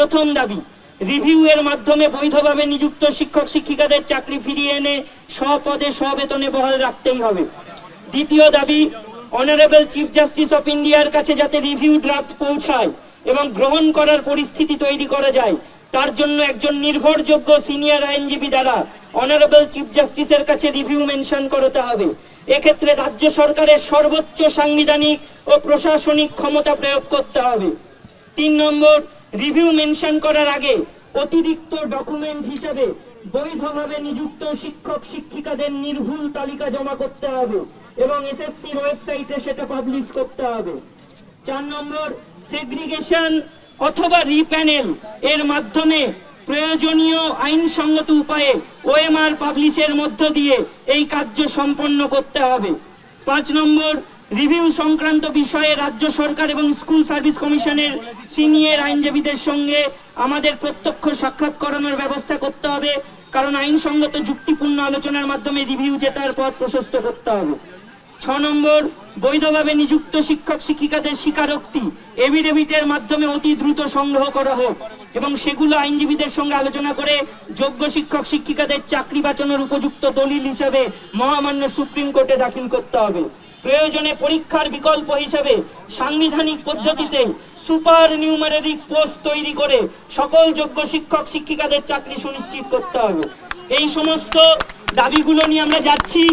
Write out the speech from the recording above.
প্রথম দাবি, রিভিউ এর মাধ্যমে বৈধভাবে নিযুক্ত শিক্ষক শিক্ষিকাদের চাকরি ফিরিয়ে এনে স্বপদে স্ববেতনে বহাল রাখতেই হবে। দ্বিতীয় দাবি, অনারেবল চিফ জাস্টিস অফ ইন্ডিয়ার কাছে যাতে রিভিউ ড্রাফট পৌঁছায় এবং গ্রহণ করার পরিস্থিতি তৈরি করা যায়, তার জন্য একজন নির্ভরযোগ্য সিনিয়র আইনজীবী দ্বারা অনারেবল চিফ জাস্টিসের কাছে রিভিউ মেনশন করতে হবে। এক্ষেত্রে রাজ্য সরকারের সর্বোচ্চ সাংবিধানিক ও প্রশাসনিক ক্ষমতা প্রয়োগ করতে হবে। 3 নম্বর, রিভিউ মেনশন করার আগে অতিরিক্ত ডকুমেন্ট হিসেবে বৈধভাবে নিযুক্ত শিক্ষক শিক্ষিকাদের নির্ভুল তালিকা জমা করতে হবে এবং এসএসসির ওয়েবসাইটে সেটা পাবলিশ করতে হবে। 4 নম্বর, সেগ্রিগেশন অথবা রিপ্যানেল এর মাধ্যমে প্রয়োজনীয় আইনসঙ্গত উপায়ে ওএমআর পাবলিশের মধ্য দিয়ে এই কার্য সম্পন্ন করতে হবে। 5 নম্বর, রিভিউ সংক্রান্ত বিষয়ে রাজ্য সরকার এবং স্কুল সার্ভিস কমিশনের সিনিয়র আইনজীবীদের সঙ্গে আমাদের প্রত্যক্ষ সাক্ষাৎ করানোর ব্যবস্থা করতে হবে, কারণ আইনসঙ্গত যুক্তিপূর্ণ আলোচনার মাধ্যমে রিভিউ জেতার পথ প্রশস্ত করতে হবে। 6 নম্বর, বৈধভাবে নিযুক্ত শিক্ষক শিক্ষিকাদের স্বীকারোক্তি এফিডেভিটের মাধ্যমে অতি দ্রুত সংগ্রহ করা হোক এবং সেগুলো আইনজীবীদের সঙ্গে আলোচনা করে যোগ্য শিক্ষক শিক্ষিকাদের চাকরি বাঁচানোর উপযুক্ত দলিল হিসেবে মহামান্য সুপ্রিম কোর্টে দাখিল করতে হবে। প্রয়োজনে পরীক্ষার বিকল্প হিসেবে সাংবিধানিক পদ্ধতিতে সুপার নিউমারেরিক পোস্ট তৈরি করে সকল যোগ্য শিক্ষক শিক্ষিকাদের চাকরি সুনিশ্চিত করতে হবে। এই সমস্ত দাবিগুলো নিয়ে আমরা যাচ্ছি।